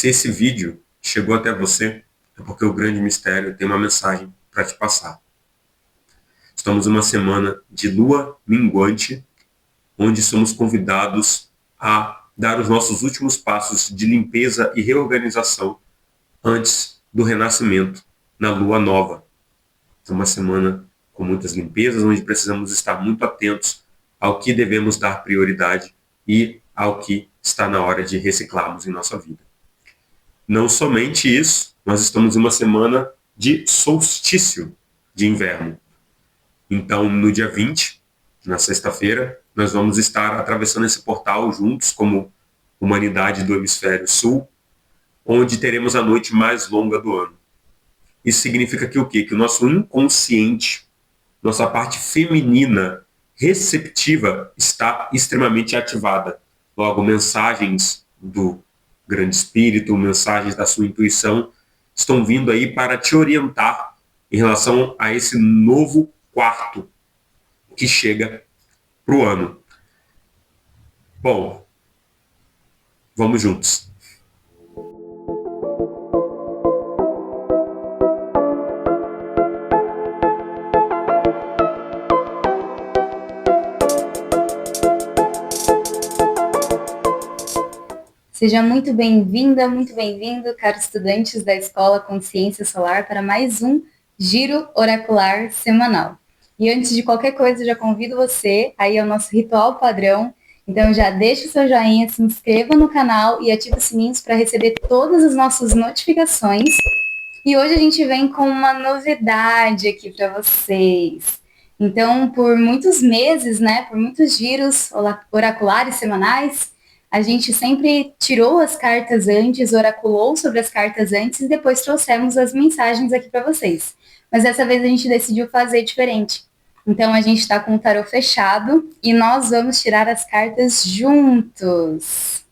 Se esse vídeo chegou até você, é porque o grande mistério tem uma mensagem para te passar. Estamos numa semana de lua minguante, onde somos convidados a dar os nossos últimos passos de limpeza e reorganização antes do renascimento na lua nova. É uma semana com muitas limpezas, onde precisamos estar muito atentos ao que devemos dar prioridade e ao que está na hora de reciclarmos em nossa vida. Não somente isso, nós estamos em uma semana de solstício de inverno. Então, no dia 20, na sexta-feira, nós vamos estar atravessando esse portal juntos, como humanidade do hemisfério sul, onde teremos a noite mais longa do ano. Isso significa que o quê? Que o nosso inconsciente, nossa parte feminina receptiva está extremamente ativada. Logo, mensagens do grande espírito, mensagens da sua intuição estão vindo aí para te orientar em relação a esse novo quarto que chega para o ano. Bom, vamos juntos. Seja muito bem-vinda, muito bem-vindo, caros estudantes da Escola Consciência Solar, para mais um Giro Oracular Semanal. E antes de qualquer coisa, eu já convido você aí ao nosso ritual padrão. Então já deixa o seu joinha, se inscreva no canal e ative os sininhos para receber todas as nossas notificações. E hoje a gente vem com uma novidade aqui para vocês. Então, por muitos meses, né, por muitos giros oraculares semanais, a gente sempre tirou as cartas antes, oraculou sobre as cartas antes e depois trouxemos as mensagens aqui para vocês. Mas dessa vez a gente decidiu fazer diferente. Então a gente está com o tarô fechado e nós vamos tirar as cartas juntos.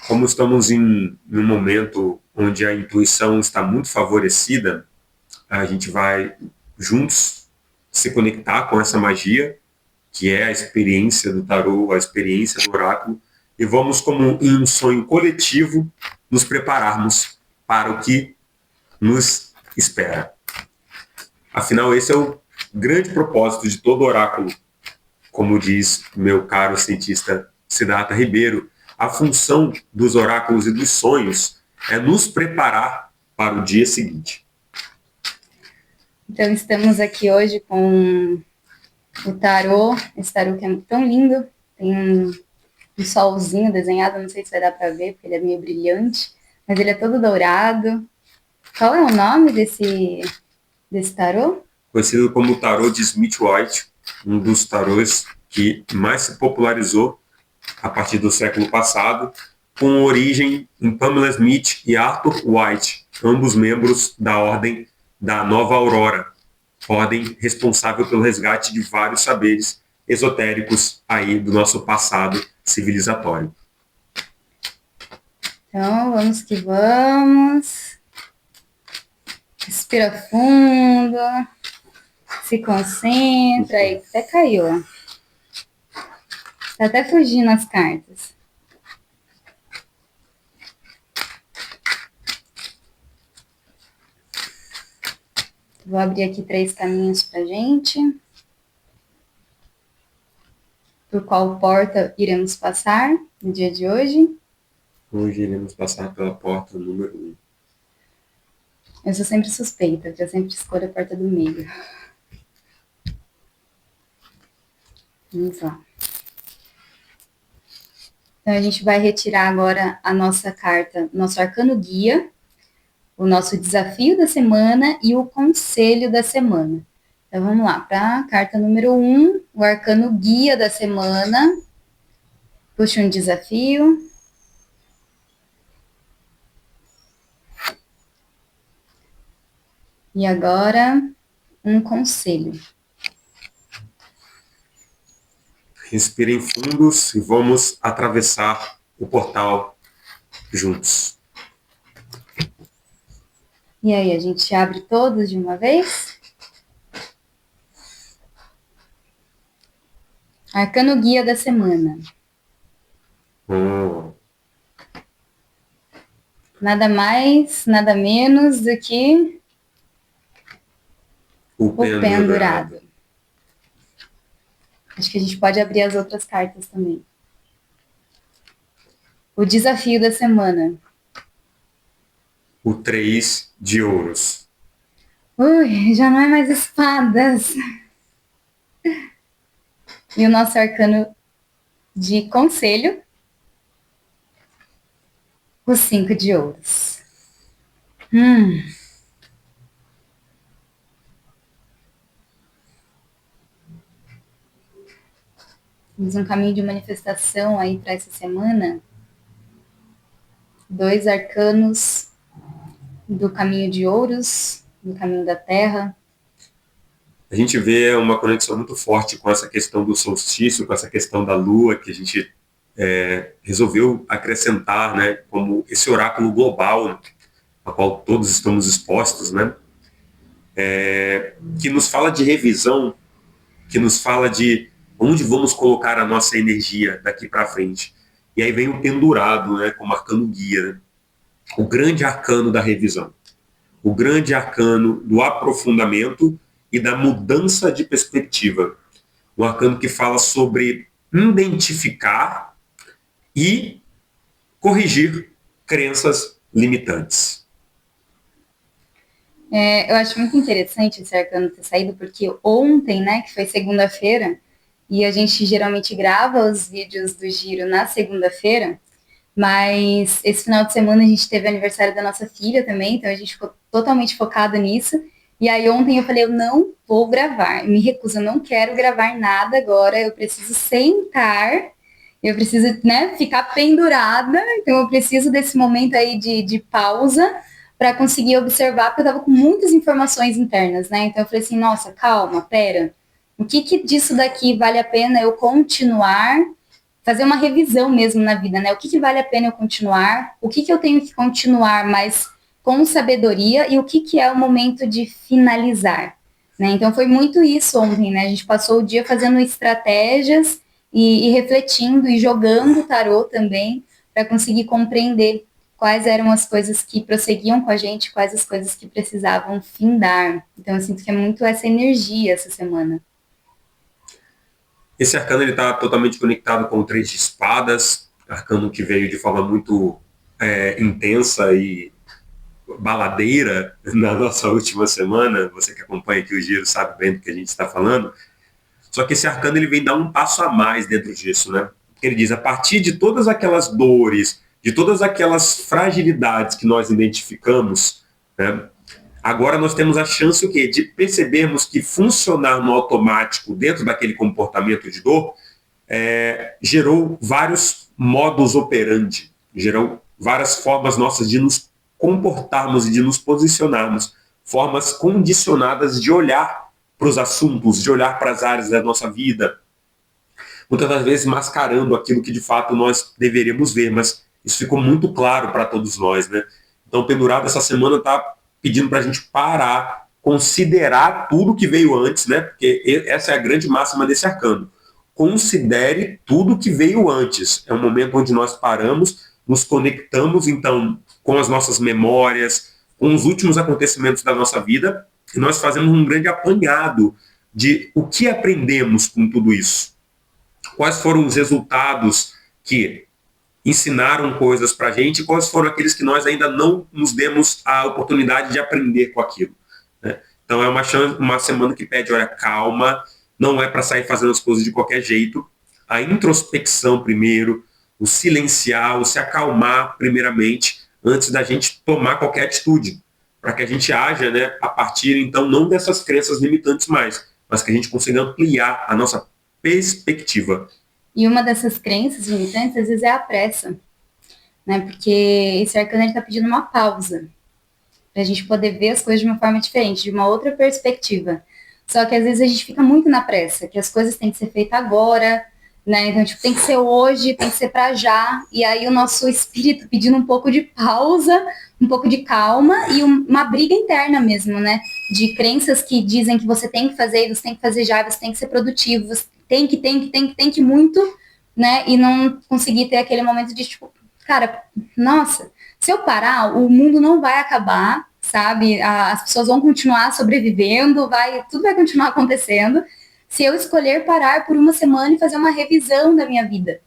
Como estamos em um momento onde a intuição está muito favorecida, a gente vai juntos se conectar com essa magia, que é a experiência do tarô, a experiência do oráculo, e vamos, como em um sonho coletivo, nos prepararmos para o que nos espera. Afinal, esse é o grande propósito de todo oráculo, como diz meu caro cientista Siddhartha Ribeiro. A função dos oráculos e dos sonhos é nos preparar para o dia seguinte. Então estamos aqui hoje com o tarô, esse tarô que é tão lindo, tem um solzinho desenhado, não sei se vai dar para ver, porque ele é meio brilhante, mas ele é todo dourado. Qual é o nome desse tarô? Conhecido como o tarô de Smith-White, um dos tarôs que mais se popularizou a partir do século passado, com origem em Pamela Smith e Arthur White, ambos membros da Ordem da Nova Aurora, ordem responsável pelo resgate de vários saberes esotéricos aí do nosso passado civilizatório. Então, vamos que vamos. Respira fundo. Se concentra. Aí, até caiu. Tá até fugindo as cartas. Vou abrir aqui 3 caminhos pra gente. Por qual porta iremos passar no dia de hoje? Hoje iremos passar pela porta número 1. Eu sou sempre suspeita, porque eu sempre escolho a porta do meio. Vamos lá. Então, a gente vai retirar agora a nossa carta, nosso arcano guia, o nosso desafio da semana e o conselho da semana. Então, vamos lá, para a carta número 1, o arcano guia da semana. Puxa um desafio. E agora, um conselho. Respirem fundos e vamos atravessar o portal juntos. E aí, a gente abre todos de uma vez? Arcano guia da semana. Nada mais, nada menos do que O o pendurado. pendurado. Acho que a gente pode abrir as outras cartas também. O desafio da semana. O 3 de ouros. Ui, já não é mais espadas. E o nosso arcano de conselho. O 5 de ouros. Temos um caminho de manifestação aí para essa semana. 2 arcanos do caminho de ouros, do caminho da terra. A gente vê uma conexão muito forte com essa questão do solstício, com essa questão da lua, que a gente resolveu acrescentar, né, como esse oráculo global, a qual todos estamos expostos, né, que nos fala de revisão, que nos fala de onde vamos colocar a nossa energia daqui para frente. E aí vem o pendurado, né, como arcano guia, né, o grande arcano da revisão, o grande arcano do aprofundamento e da mudança de perspectiva. Um arcano que fala sobre identificar e corrigir crenças limitantes. Eu acho muito interessante esse arcano ter saído, porque ontem, né, que foi segunda-feira, e a gente geralmente grava os vídeos do Giro na segunda-feira, mas esse final de semana a gente teve aniversário da nossa filha também, então a gente ficou totalmente focado nisso. E aí ontem eu falei, eu não vou gravar, me recuso, eu não quero gravar nada agora, eu preciso sentar, eu preciso, né, ficar pendurada, então eu preciso desse momento aí de pausa para conseguir observar, porque eu estava com muitas informações internas, né? Então eu falei assim, nossa, calma, pera, o que disso daqui vale a pena eu continuar, fazer uma revisão mesmo na vida, né? O que vale a pena eu continuar, o que eu tenho que continuar, mas com sabedoria, e o que é o momento de finalizar, né? Então foi muito isso ontem, né? A gente passou o dia fazendo estratégias e refletindo e jogando tarô também para conseguir compreender quais eram as coisas que prosseguiam com a gente, quais as coisas que precisavam findar. Então eu sinto que é muito essa energia essa semana. Esse arcano está totalmente conectado com o 3 de espadas, arcano que veio de forma muito intensa e baladeira na nossa última semana. Você que acompanha aqui o Giro sabe bem do que a gente está falando. Só que esse arcano ele vem dar um passo a mais dentro disso, né? Ele diz, a partir de todas aquelas dores, de todas aquelas fragilidades que nós identificamos, né? Agora nós temos a chance o quê? De percebermos que funcionar no automático dentro daquele comportamento de dor gerou vários modus operandi, gerou várias formas nossas de nos comportarmos e de nos posicionarmos, formas condicionadas de olhar para os assuntos, de olhar para as áreas da nossa vida, muitas das vezes mascarando aquilo que de fato nós deveríamos ver, mas isso ficou muito claro para todos nós, né? Então, o pendurado essa semana está pedindo para a gente parar, considerar tudo que veio antes, né? Porque essa é a grande máxima desse arcano. Considere tudo que veio antes. É um momento onde nós paramos, nos conectamos, então, com as nossas memórias, com os últimos acontecimentos da nossa vida, e nós fazemos um grande apanhado de o que aprendemos com tudo isso. Quais foram os resultados que ensinaram coisas para a gente, quais foram aqueles que nós ainda não nos demos a oportunidade de aprender com aquilo, né? Então é uma semana que pede, olha, calma, não é para sair fazendo as coisas de qualquer jeito, a introspecção primeiro, o silenciar, o se acalmar primeiramente, antes da gente tomar qualquer atitude, para que a gente haja, né, a partir então não dessas crenças limitantes mais, mas que a gente consiga ampliar a nossa perspectiva. E uma dessas crenças limitantes, às vezes, é a pressa, né? Porque esse arcano está pedindo uma pausa, para a gente poder ver as coisas de uma forma diferente, de uma outra perspectiva. Só que às vezes a gente fica muito na pressa, que as coisas têm que ser feitas agora, né? Então, tipo, tem que ser hoje, tem que ser para já. E aí o nosso espírito pedindo um pouco de pausa, um pouco de calma e uma briga interna mesmo, né? De crenças que dizem que você tem que fazer, você tem que fazer já, você tem que ser produtivo, você tem que muito, né? E não conseguir ter aquele momento de, tipo, cara, nossa, Se eu parar, o mundo não vai acabar, sabe? As pessoas vão continuar sobrevivendo, tudo vai continuar acontecendo. Se eu escolher parar por uma semana e fazer uma revisão da minha vida.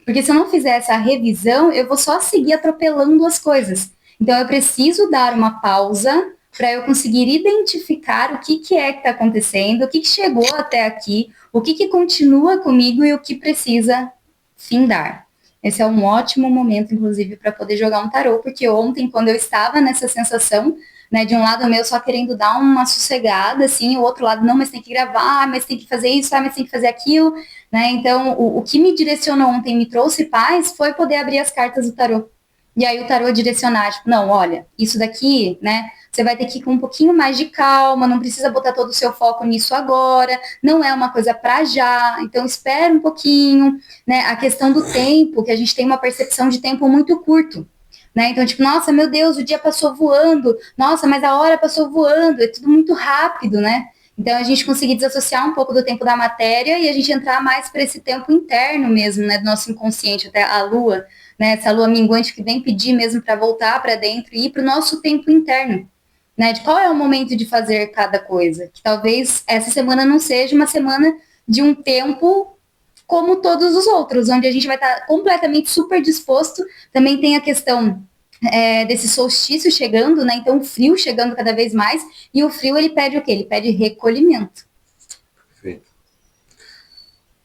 Porque se eu não fizer essa revisão, eu vou só seguir atropelando as coisas. Então eu preciso dar uma pausa para eu conseguir identificar o que é que está acontecendo, o que chegou até aqui, o que continua comigo e o que precisa findar. Esse é um ótimo momento, inclusive, para poder jogar um tarô, porque ontem, quando eu estava nessa sensação, né, de um lado meu só querendo dar uma sossegada, assim, o outro lado, não, mas tem que gravar, mas tem que fazer isso, mas tem que fazer aquilo, né? Então, o que me direcionou ontem, me trouxe paz, foi poder abrir as cartas do tarô. E aí o tarô direcionar, tipo, não, olha, isso daqui, né, você vai ter que ir com um pouquinho mais de calma, não precisa botar todo o seu foco nisso agora, não é uma coisa para já, então espera um pouquinho, né? A questão do tempo, que a gente tem uma percepção de tempo muito curto, né? Então, tipo, nossa, meu Deus, o dia passou voando, nossa, mas a hora passou voando, é tudo muito rápido, né? Então, a gente conseguir desassociar um pouco do tempo da matéria e a gente entrar mais para esse tempo interno mesmo, né, do nosso inconsciente, até a lua, né, essa lua minguante que vem pedir mesmo para voltar para dentro e ir para o nosso tempo interno, né, de qual é o momento de fazer cada coisa. Que talvez essa semana não seja uma semana de um tempo como todos os outros, onde a gente vai estar completamente super disposto. Também tem a questão desse solstício chegando, né? Então o frio chegando cada vez mais, e o frio ele pede o quê? Ele pede recolhimento. Perfeito.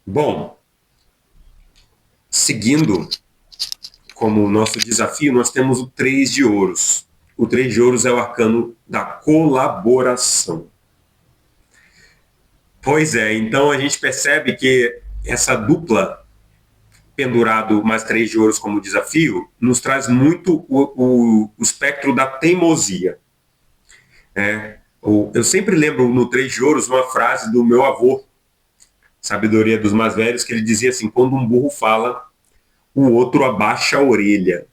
Bom, seguindo como nosso desafio, nós temos o 3 de ouros. O 3 de ouros é o arcano da colaboração. Pois é, então a gente percebe que essa dupla pendurado mais 3 de ouros como desafio nos traz muito o espectro da teimosia. Eu sempre lembro no 3 de ouros uma frase do meu avô, Sabedoria dos Mais Velhos, que ele dizia assim: quando um burro fala, o outro abaixa a orelha.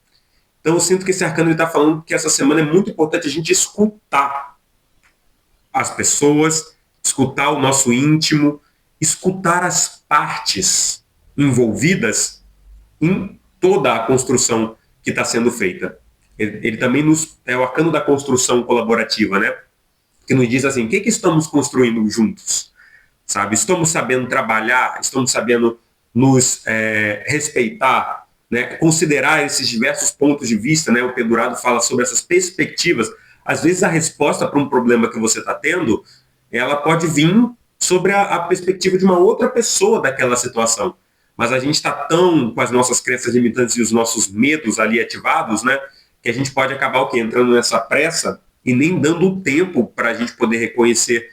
Então eu sinto que esse arcano está falando que essa semana é muito importante a gente escutar as pessoas, escutar o nosso íntimo, escutar as partes envolvidas em toda a construção que está sendo feita. Ele também é o arcano da construção colaborativa, né? Que nos diz assim, o que estamos construindo juntos? Sabe? Estamos sabendo trabalhar, estamos sabendo nos respeitar, né? Considerar esses diversos pontos de vista, né? O Pendurado fala sobre essas perspectivas. Às vezes a resposta para um problema que você está tendo, ela pode vir sobre a perspectiva de uma outra pessoa daquela situação. Mas a gente está tão com as nossas crenças limitantes e os nossos medos ali ativados, né? Que a gente pode acabar o quê? Entrando nessa pressa e nem dando o tempo para a gente poder reconhecer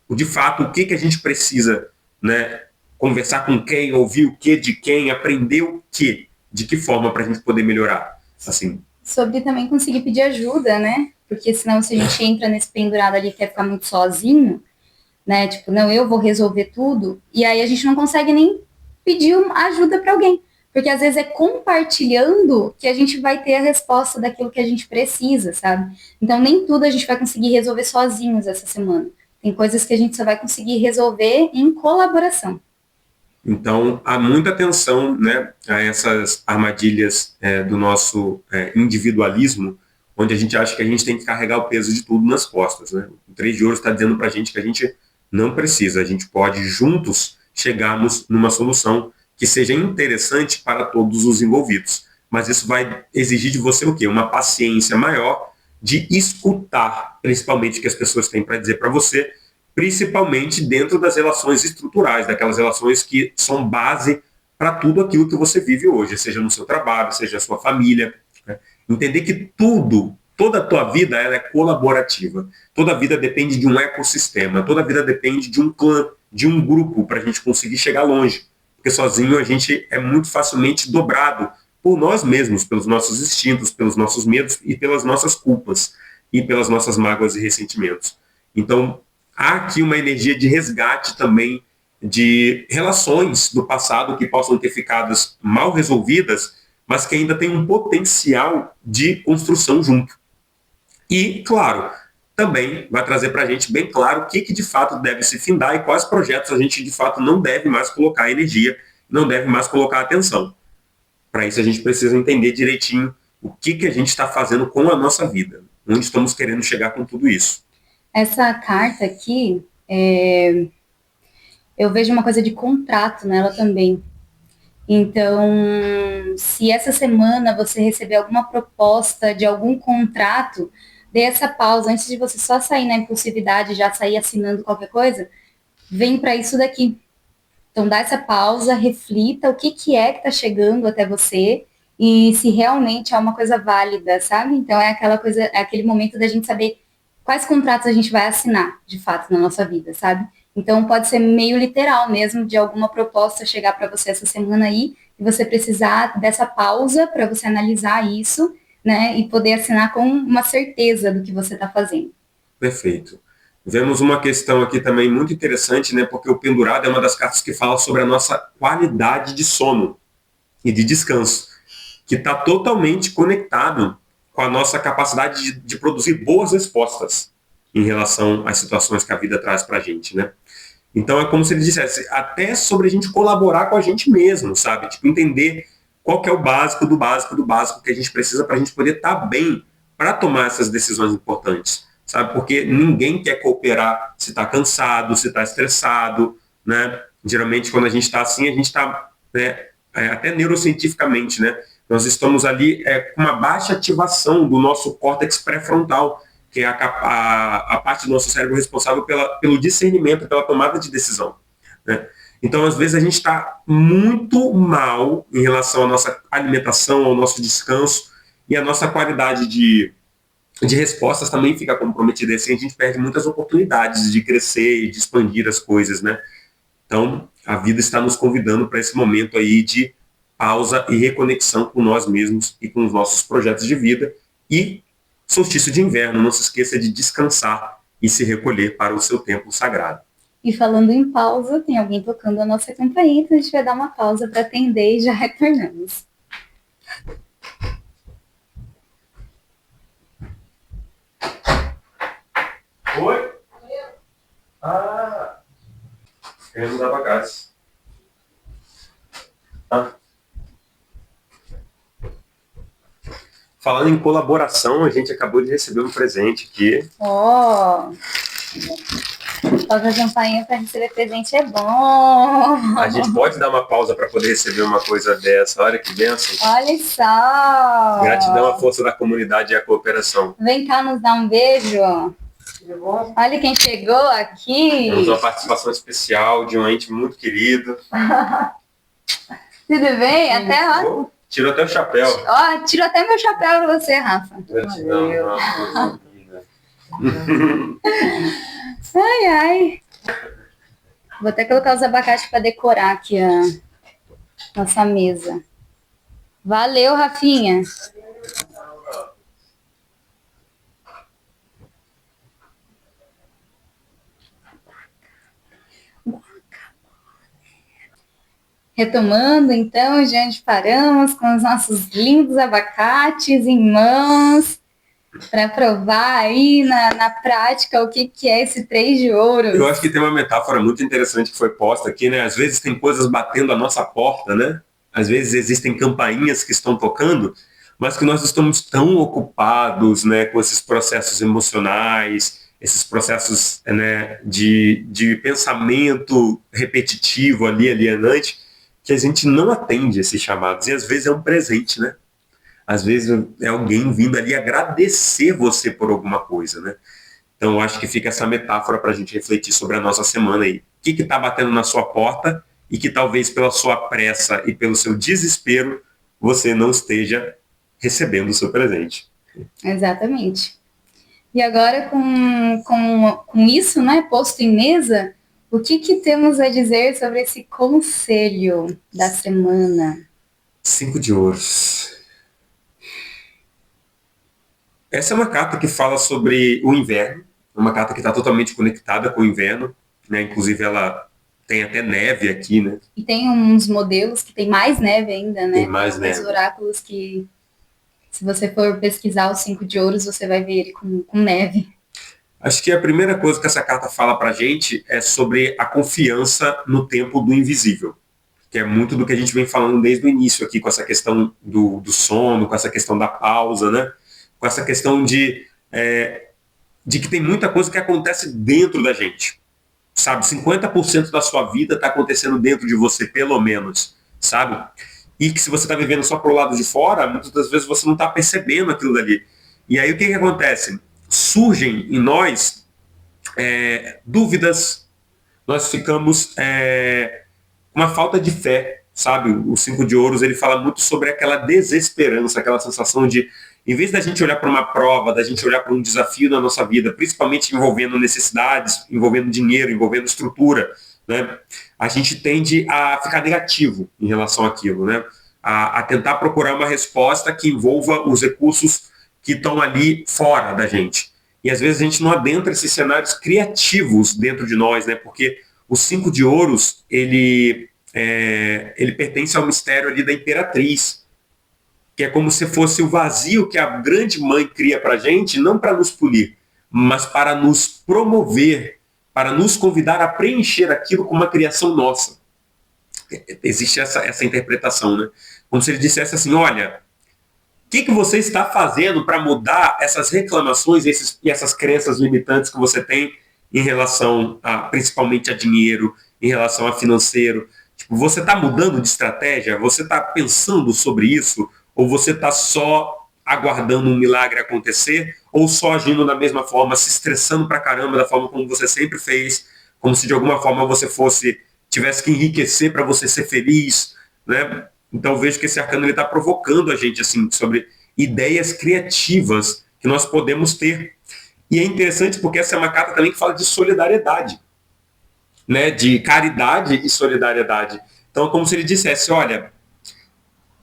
de fato o que a gente precisa, né? Conversar com quem, ouvir o que de quem, aprender o que, de que forma para a gente poder melhorar. Assim. Sobre também conseguir pedir ajuda, né? Porque senão se a gente entra nesse pendurado ali e quer ficar muito sozinho, né? Tipo, não, eu vou resolver tudo, e aí a gente não consegue nem pedir ajuda para alguém. Porque às vezes é compartilhando que a gente vai ter a resposta daquilo que a gente precisa, sabe? Então nem tudo a gente vai conseguir resolver sozinhos essa semana. Tem coisas que a gente só vai conseguir resolver em colaboração. Então, há muita atenção, né, a essas armadilhas do nosso individualismo, onde a gente acha que a gente tem que carregar o peso de tudo nas costas. Né? O 3 de ouros está dizendo para a gente que a gente não precisa, a gente pode juntos chegarmos numa solução que seja interessante para todos os envolvidos. Mas isso vai exigir de você o quê? Uma paciência maior de escutar, principalmente o que as pessoas têm para dizer para você, principalmente dentro das relações estruturais, daquelas relações que são base para tudo aquilo que você vive hoje, seja no seu trabalho, seja a sua família. Né? Entender que toda a tua vida ela é colaborativa. Toda a vida depende de um ecossistema, toda a vida depende de um clã, de um grupo para a gente conseguir chegar longe. Porque sozinho a gente é muito facilmente dobrado por nós mesmos, pelos nossos instintos, pelos nossos medos e pelas nossas culpas e pelas nossas mágoas e ressentimentos. Então, há aqui uma energia de resgate também de relações do passado que possam ter ficado mal resolvidas, mas que ainda tem um potencial de construção junto. E, claro, também vai trazer para a gente bem claro o que de fato deve se findar e quais projetos a gente de fato não deve mais colocar energia, não deve mais colocar atenção. Para isso a gente precisa entender direitinho O que a gente está fazendo com a nossa vida? Onde estamos querendo chegar com tudo isso? Essa carta aqui, eu vejo uma coisa de contrato nela também. Então, se essa semana você receber alguma proposta de algum contrato, dê essa pausa antes de você só sair na impulsividade, já sair assinando qualquer coisa, vem para isso daqui. Então, dá essa pausa, reflita o que é que está chegando até você e se realmente é uma coisa válida, sabe? Então, é aquela coisa, é aquele momento da gente saber quais contratos a gente vai assinar, de fato, na nossa vida, sabe? Então, pode ser meio literal mesmo, de alguma proposta chegar para você essa semana aí, e você precisar dessa pausa para você analisar isso, né? E poder assinar com uma certeza do que você está fazendo. Perfeito. Vemos uma questão aqui também muito interessante, né? Porque o pendurado é uma das cartas que fala sobre a nossa qualidade de sono e de descanso, que está totalmente conectado com a nossa capacidade de produzir boas respostas em relação às situações que a vida traz para a gente, né? Então é como se ele dissesse, até sobre a gente colaborar com a gente mesmo, sabe? Tipo, entender qual que é o básico do básico do básico que a gente precisa para a gente poder estar bem para tomar essas decisões importantes, sabe? Porque ninguém quer cooperar se está cansado, se está estressado, né? Geralmente quando a gente está assim, a gente está, né, até neurocientificamente, né? Nós estamos ali com uma baixa ativação do nosso córtex pré-frontal, que é a parte do nosso cérebro responsável pelo discernimento, pela tomada de decisão, né? Então, às vezes, a gente está muito mal em relação à nossa alimentação, ao nosso descanso, e a nossa qualidade de respostas também fica comprometida. E assim, a gente perde muitas oportunidades de crescer e de expandir as coisas, né? Então, a vida está nos convidando para esse momento aí de pausa e reconexão com nós mesmos e com os nossos projetos de vida. E solstício de inverno, não se esqueça de descansar e se recolher para o seu tempo sagrado. E falando em pausa, tem alguém tocando a nossa campainha, então a gente vai dar uma pausa para atender e já retornamos. Oi? Ah, queremos dar bagagens. Ah. Falando em colaboração, a gente acabou de receber um presente aqui. Ó! Toca a campainha para receber presente é bom. A gente pode dar uma pausa para poder receber uma coisa dessa. Olha que bênção. Olha só. Gratidão à força da comunidade e à cooperação. Vem cá nos dar um beijo. Olha quem chegou aqui. Temos uma participação especial de um ente muito querido. Tudo bem? Até ó. Tirou até o chapéu. Ó, tirou até meu chapéu para você, Rafa. Gratidão. Ai, ai. Vou até colocar os abacates para decorar aqui a nossa mesa. Valeu, Rafinha. Retomando, então, de onde paramos, com os nossos lindos abacates em mãos, para provar aí na prática o que é esse 3 de ouro. Eu acho que tem uma metáfora muito interessante que foi posta aqui, né? Às vezes tem coisas batendo a nossa porta, né? Às vezes existem campainhas que estão tocando, mas que nós estamos tão ocupados, né, com esses processos emocionais, esses processos, né, de pensamento repetitivo ali, alienante, que a gente não atende esses chamados. E às vezes é um presente, né? Às vezes é alguém vindo ali agradecer você por alguma coisa, né? Então eu acho que fica essa metáfora para a gente refletir sobre a nossa semana aí. O que está batendo na sua porta e que talvez pela sua pressa e pelo seu desespero você não esteja recebendo o seu presente. Exatamente. E agora com isso, né, posto em mesa, o que temos a dizer sobre esse conselho da semana? 5 de ouros. Essa é uma carta que fala sobre o inverno, uma carta que está totalmente conectada com o inverno, né? Inclusive ela tem até neve aqui, né? E tem uns modelos que tem mais neve ainda, né? Tem mais neve. Os oráculos que, se você for pesquisar os 5 de ouros, você vai ver ele com neve. Acho que a primeira coisa que essa carta fala pra gente é sobre a confiança no tempo do invisível. que é muito do que a gente vem falando desde o início aqui, com essa questão do sono, com essa questão da pausa, né? Com essa questão de que tem muita coisa que acontece dentro da gente, sabe? 50% da sua vida está acontecendo dentro de você, pelo menos, sabe? E que se você está vivendo só pro lado de fora, muitas das vezes você não está percebendo aquilo dali. E aí o que acontece? Surgem em nós dúvidas, nós ficamos com uma falta de fé, sabe? O Cinco de Ouros, ele fala muito sobre aquela desesperança, aquela sensação de, em vez da gente olhar para uma prova, da gente olhar para um desafio na nossa vida, principalmente envolvendo necessidades, envolvendo dinheiro, envolvendo estrutura, né? A gente tende a ficar negativo em relação àquilo, né? A tentar procurar uma resposta que envolva os recursos que estão ali fora da gente. E às vezes a gente não adentra esses cenários criativos dentro de nós, né? Porque o Cinco de Ouros, ele pertence ao mistério ali da Imperatriz, que é como se fosse o vazio que a grande mãe cria para a gente, não para nos punir, mas para nos promover, para nos convidar a preencher aquilo com uma criação nossa. Existe essa interpretação, né? Como se ele dissesse assim, olha, o que você está fazendo para mudar essas reclamações e essas crenças limitantes que você tem em relação principalmente a dinheiro, em relação a financeiro? Tipo, você está mudando de estratégia? Você está pensando sobre isso? Ou você está só aguardando um milagre acontecer? Ou só agindo da mesma forma, se estressando pra caramba, da forma como você sempre fez, como se de alguma forma você tivesse que enriquecer para você ser feliz, né? Então eu vejo que esse arcano está provocando a gente assim, sobre ideias criativas que nós podemos ter. E é interessante porque essa é uma carta também que fala de solidariedade, né? De caridade e solidariedade. Então é como se ele dissesse, olha,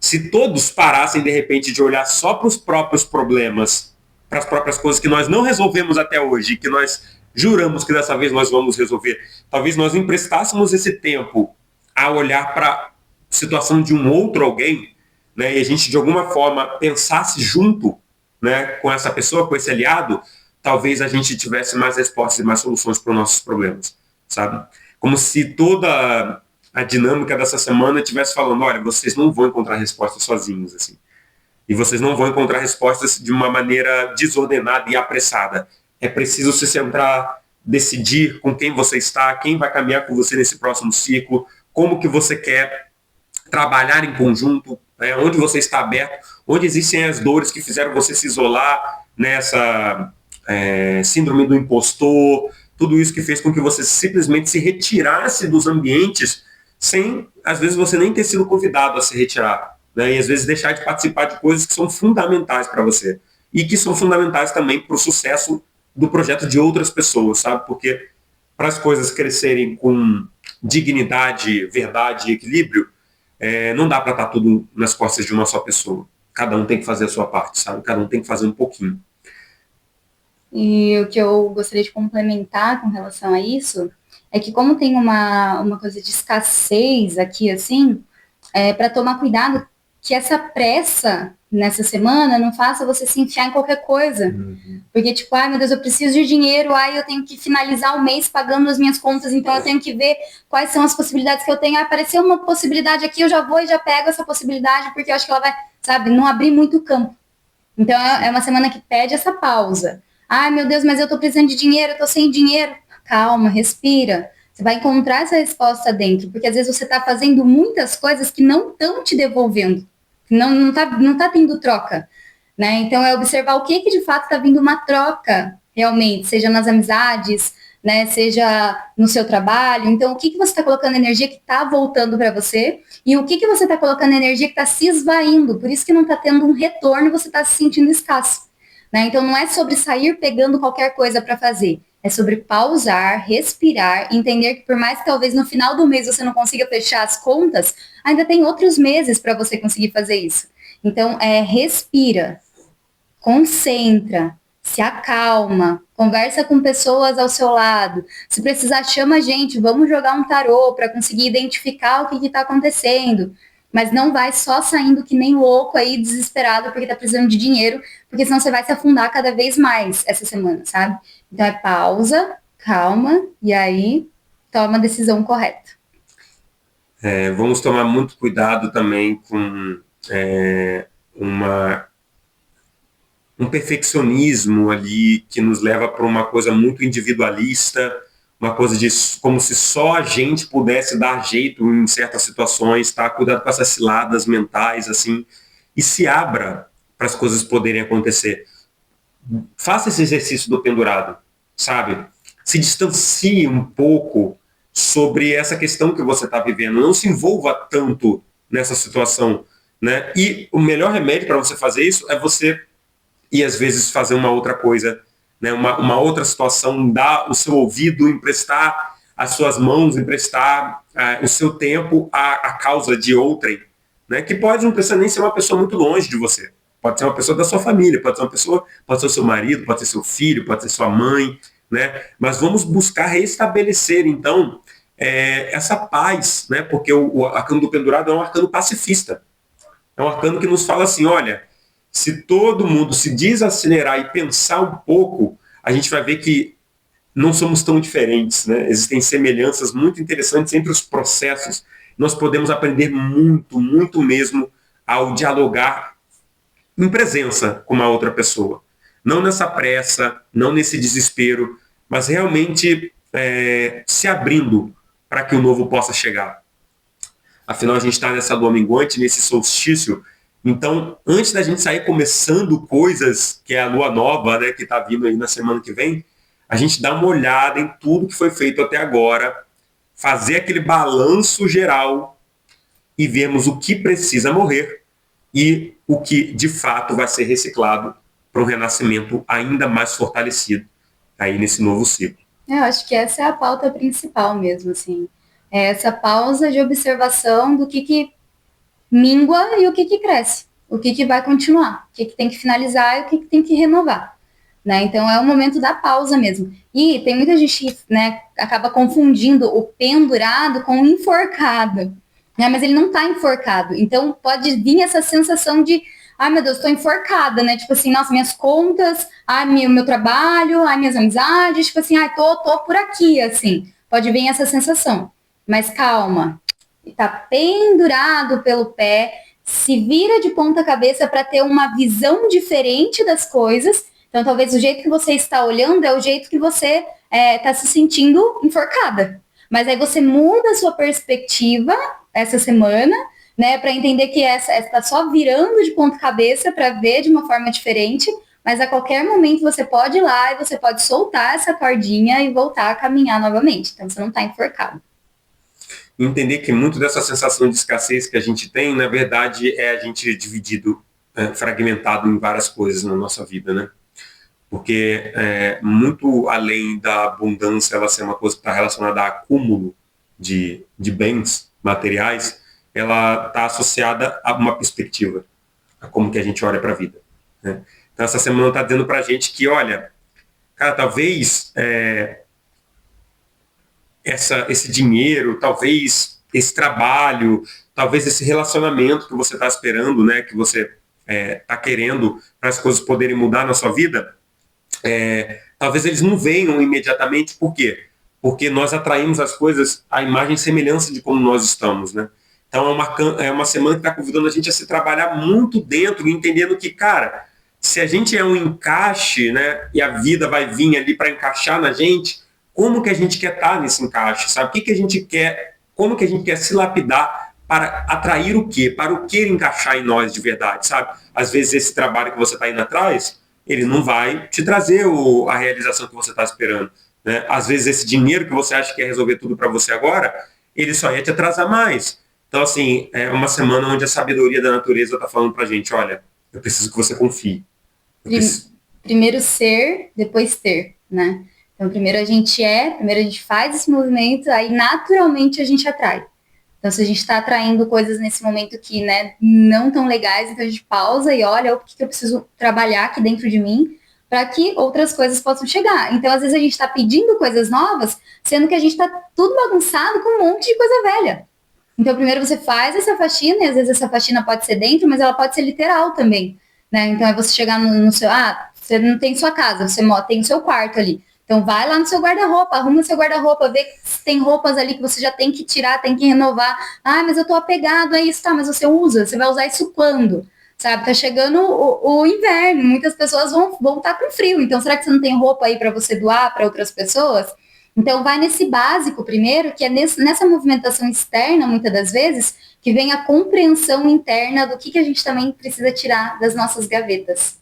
se todos parassem de repente de olhar só para os próprios problemas, para as próprias coisas que nós não resolvemos até hoje, que nós juramos que dessa vez nós vamos resolver, talvez nós emprestássemos esse tempo a olhar para a situação de um outro alguém, né, e a gente de alguma forma pensasse junto, né, com essa pessoa, com esse aliado, talvez a gente tivesse mais respostas e mais soluções para os nossos problemas, sabe? Como se toda a dinâmica dessa semana estivesse falando, olha, vocês não vão encontrar respostas sozinhos, assim. E vocês não vão encontrar respostas de uma maneira desordenada e apressada. É preciso se centrar, decidir com quem você está, quem vai caminhar com você nesse próximo ciclo, como que você quer trabalhar em conjunto, né, onde você está aberto, onde existem as dores que fizeram você se isolar nessa síndrome do impostor, tudo isso que fez com que você simplesmente se retirasse dos ambientes sem, às vezes, você nem ter sido convidado a se retirar, né, e às vezes deixar de participar de coisas que são fundamentais para você e que são fundamentais também para o sucesso do projeto de outras pessoas, sabe? Porque para as coisas crescerem com dignidade, verdade e equilíbrio, não dá para estar tudo nas costas de uma só pessoa. Cada um tem que fazer a sua parte, sabe? Cada um tem que fazer um pouquinho. E o que eu gostaria de complementar com relação a isso é que como tem uma coisa de escassez aqui, assim, para tomar cuidado que essa pressa nessa semana não faça você se enfiar em qualquer coisa. Uhum. Porque, tipo, ai meu Deus, eu preciso de dinheiro, ai eu tenho que finalizar o mês pagando as minhas contas, então eu tenho que ver quais são as possibilidades que eu tenho. Apareceu uma possibilidade aqui, eu já vou e já pego essa possibilidade, porque eu acho que ela vai, sabe, não abrir muito campo. Então é uma semana que pede essa pausa. Ai meu Deus, mas eu tô precisando de dinheiro, eu tô sem dinheiro. Calma, respira. Você vai encontrar essa resposta dentro, porque às vezes você está fazendo muitas coisas que não estão te devolvendo, não tá tendo troca, né? Então é observar o que de fato está vindo uma troca realmente, seja nas amizades, né? Seja no seu trabalho. Então o que você está colocando energia que está voltando para você e o que você está colocando energia que está se esvaindo, por isso que não está tendo um retorno e você está se sentindo escasso, né? Então não é sobre sair pegando qualquer coisa para fazer. É sobre pausar, respirar, entender que por mais que talvez no final do mês você não consiga fechar as contas, ainda tem outros meses para você conseguir fazer isso. Então, respira, concentra, se acalma, conversa com pessoas ao seu lado. Se precisar, chama a gente, vamos jogar um tarô para conseguir identificar o que está acontecendo. Mas não vai só saindo que nem louco aí, desesperado, porque tá precisando de dinheiro, porque senão você vai se afundar cada vez mais essa semana, sabe? Então pausa, calma, e aí toma a decisão correta. Vamos tomar muito cuidado também com uma um perfeccionismo ali que nos leva para uma coisa muito individualista, uma coisa de como se só a gente pudesse dar jeito em certas situações, tá? Cuidado com essas ciladas mentais, assim, e se abra para as coisas poderem acontecer. Faça esse exercício do pendurado, sabe? Se distancie um pouco sobre essa questão que você está vivendo. Não se envolva tanto nessa situação, né? E o melhor remédio para você fazer isso é você e às vezes fazer uma outra coisa, né? Uma outra situação, dar o seu ouvido, emprestar as suas mãos, emprestar o seu tempo à causa de outrem, né? Que pode não precisar nem ser uma pessoa muito longe de você. Pode ser uma pessoa da sua família, pode ser uma pessoa, pode ser o seu marido, pode ser seu filho, pode ser sua mãe, né? Mas vamos buscar restabelecer, então, essa paz, né? Porque o arcano do pendurado é um arcano pacifista. É um arcano que nos fala assim, olha, se todo mundo se desacelerar e pensar um pouco, a gente vai ver que não somos tão diferentes, né? Existem semelhanças muito interessantes entre os processos. Nós podemos aprender muito, muito mesmo ao dialogar em presença com uma outra pessoa. Não nessa pressa, não nesse desespero, mas realmente se abrindo para que o novo possa chegar. Afinal, a gente está nessa lua minguante, nesse solstício. Então, antes da gente sair começando coisas, que é a lua nova, né, que está vindo aí na semana que vem, a gente dá uma olhada em tudo que foi feito até agora, fazer aquele balanço geral e vermos o que precisa morrer e o que, de fato, vai ser reciclado para um renascimento ainda mais fortalecido aí nesse novo ciclo. Eu acho que essa é a pauta principal mesmo, assim. É essa pausa de observação do que mingua e o que cresce, o que vai continuar, o que tem que finalizar e o que tem que renovar. Né? Então é o momento da pausa mesmo. E tem muita gente que, né, acaba confundindo o pendurado com o enforcado. Né? Mas ele não está enforcado. Então pode vir essa sensação de, ai meu Deus, estou enforcada, né? Tipo assim, nossa, minhas contas, ai meu trabalho, ai minhas amizades, tipo assim, ai tô por aqui, assim. Pode vir essa sensação. Mas calma, está pendurado pelo pé, se vira de ponta cabeça para ter uma visão diferente das coisas. Então, talvez o jeito que você está olhando é o jeito que você está se sentindo enforcada. Mas aí você muda a sua perspectiva essa semana, né, para entender que essa está só virando de ponta cabeça para ver de uma forma diferente. Mas a qualquer momento você pode ir lá e você pode soltar essa cordinha e voltar a caminhar novamente. Então, você não está enforcado. Entender que muito dessa sensação de escassez que a gente tem, na verdade, é a gente dividido, fragmentado em várias coisas na nossa vida, né? Porque muito além da abundância ela ser uma coisa que está relacionada a acúmulo de bens materiais, ela está associada a uma perspectiva, a como que a gente olha para a vida, né? Então essa semana está dizendo para a gente que, olha, cara, talvez esse dinheiro, talvez esse trabalho, talvez esse relacionamento que você está esperando, né, que você está querendo para as coisas poderem mudar na sua vida, talvez eles não venham imediatamente. Por quê? Porque nós atraímos as coisas à imagem e semelhança de como nós estamos, né? Então é uma semana que está convidando a gente a se trabalhar muito dentro, entendendo que, cara, se a gente é um encaixe, né, e a vida vai vir ali para encaixar na gente, como que a gente quer estar nesse encaixe, sabe? O que a gente quer, como que a gente quer se lapidar para atrair o quê? Para o que encaixar em nós de verdade, sabe? Às vezes esse trabalho que você está indo atrás, ele não vai te trazer a realização que você está esperando, né? Às vezes esse dinheiro que você acha que ia resolver tudo para você agora, ele só ia te atrasar mais. Então, assim, é uma semana onde a sabedoria da natureza está falando para a gente, olha, eu preciso que você confie. Primeiro ser, depois ter, né? Então, primeiro a gente faz esse movimento, aí naturalmente a gente atrai. Então, se a gente está atraindo coisas nesse momento que, né, não tão legais, então a gente pausa e olha o que eu preciso trabalhar aqui dentro de mim para que outras coisas possam chegar. Então, às vezes a gente está pedindo coisas novas, sendo que a gente está tudo bagunçado com um monte de coisa velha. Então, primeiro você faz essa faxina, e às vezes essa faxina pode ser dentro, mas ela pode ser literal também, né? Então, é você chegar no seu... você não tem sua casa, você tem o seu quarto ali. Então vai lá no seu guarda-roupa, arruma seu guarda-roupa, vê se tem roupas ali que você já tem que tirar, tem que renovar. Ah, mas eu tô apegado a isso, tá? Mas você vai usar isso quando? Sabe, tá chegando o inverno, muitas pessoas vão estar com frio. Então, será que você não tem roupa aí para você doar para outras pessoas? Então, vai nesse básico primeiro, que é nessa movimentação externa, muitas das vezes, que vem a compreensão interna do que a gente também precisa tirar das nossas gavetas.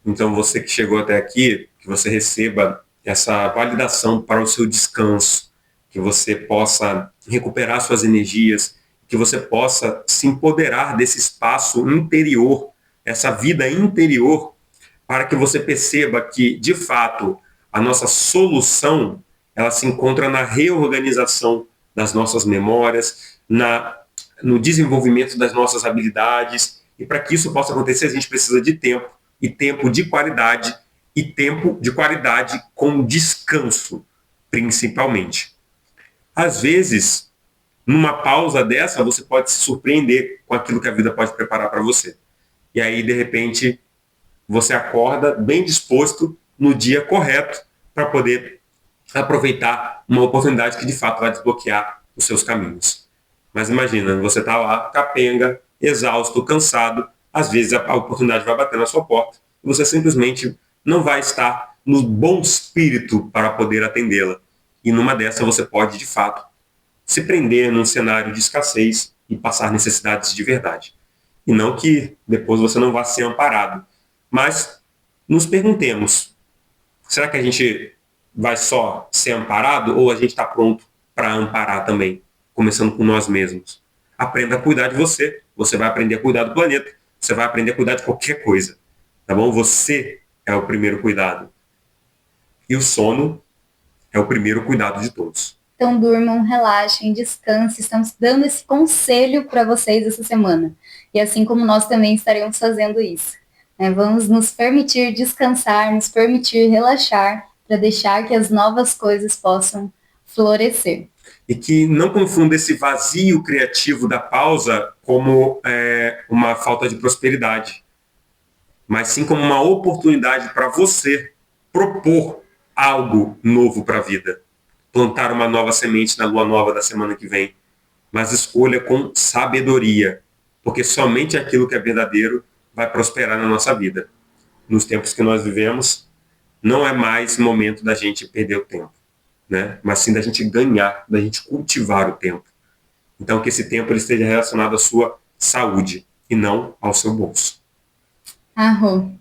Então, você que chegou até aqui, que você receba essa validação para o seu descanso, que você possa recuperar suas energias, que você possa se empoderar desse espaço interior, essa vida interior, para que você perceba que, de fato, a nossa solução ela se encontra na reorganização das nossas memórias, no desenvolvimento das nossas habilidades. E para que isso possa acontecer, a gente precisa de tempo, e tempo de qualidade, e tempo de qualidade com descanso, principalmente. Às vezes, numa pausa dessa, você pode se surpreender com aquilo que a vida pode preparar para você. E aí, de repente, você acorda bem disposto no dia correto para poder aproveitar uma oportunidade que de fato vai desbloquear os seus caminhos. Mas imagina, você está lá, capenga, exausto, cansado, às vezes a oportunidade vai bater na sua porta e você simplesmente não vai estar no bom espírito para poder atendê-la. E numa dessa você pode, de fato, se prender num cenário de escassez e passar necessidades de verdade. E não que depois você não vá ser amparado. Mas nos perguntemos, será que a gente vai só ser amparado ou a gente está pronto para amparar também, começando com nós mesmos? Aprenda a cuidar de você, você vai aprender a cuidar do planeta, você vai aprender a cuidar de qualquer coisa, tá bom? Você é o primeiro cuidado. E o sono é o primeiro cuidado de todos. Então durmam, relaxem, descansem. Estamos dando esse conselho para vocês essa semana. E assim como nós também estaremos fazendo isso. Vamos nos permitir descansar, nos permitir relaxar, para deixar que as novas coisas possam florescer. E que não confunda esse vazio criativo da pausa como uma falta de prosperidade, mas sim como uma oportunidade para você propor algo novo para a vida. Plantar uma nova semente na lua nova da semana que vem. Mas escolha com sabedoria, porque somente aquilo que é verdadeiro vai prosperar na nossa vida. Nos tempos que nós vivemos, não é mais momento da gente perder o tempo, né? Mas sim da gente ganhar, da gente cultivar o tempo. Então que esse tempo ele esteja relacionado à sua saúde e não ao seu bolso. Arro.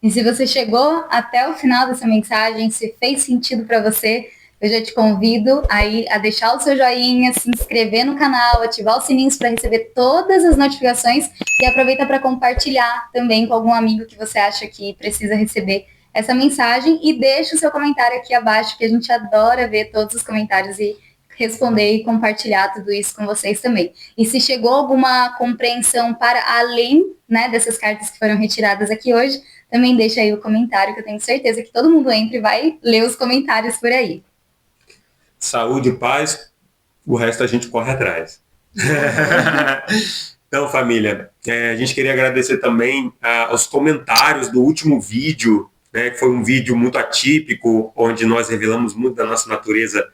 E se você chegou até o final dessa mensagem, se fez sentido para você, eu já te convido aí a deixar o seu joinha, se inscrever no canal, ativar os sininhos para receber todas as notificações e aproveita para compartilhar também com algum amigo que você acha que precisa receber essa mensagem e deixa o seu comentário aqui abaixo, que a gente adora ver todos os comentários e responder e compartilhar tudo isso com vocês também. E se chegou alguma compreensão para além, né, dessas cartas que foram retiradas aqui hoje, também deixa aí o comentário, que eu tenho certeza que todo mundo entra e vai ler os comentários por aí. Saúde e paz, o resto a gente corre atrás. Então, família, a gente queria agradecer também aos comentários do último vídeo, né, que foi um vídeo muito atípico, onde nós revelamos muito da nossa natureza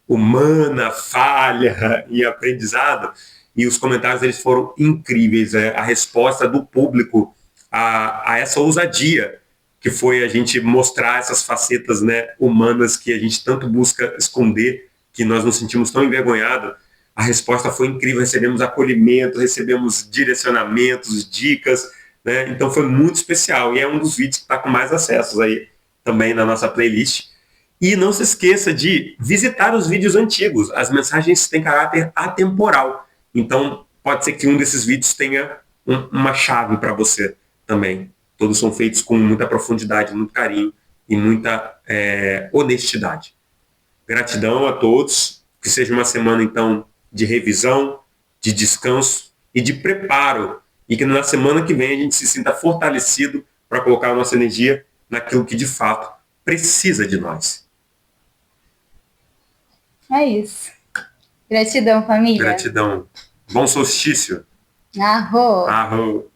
humana, falha e aprendizado. E os comentários eles foram incríveis. A resposta do público a essa ousadia, que foi a gente mostrar essas facetas, né, humanas que a gente tanto busca esconder, que nós nos sentimos tão envergonhados. A resposta foi incrível, recebemos acolhimento, recebemos direcionamentos, dicas, né? Então foi muito especial e é um dos vídeos que está com mais acessos aí também na nossa playlist. E não se esqueça de visitar os vídeos antigos, as mensagens têm caráter atemporal, então pode ser que um desses vídeos tenha uma chave para você também. Todos são feitos com muita profundidade, muito carinho e muita honestidade. Gratidão a todos, que seja uma semana então de revisão, de descanso e de preparo, e que na semana que vem a gente se sinta fortalecido para colocar a nossa energia naquilo que de fato precisa de nós. É isso. Gratidão, família. Gratidão. Bom solstício. Arro. Arro.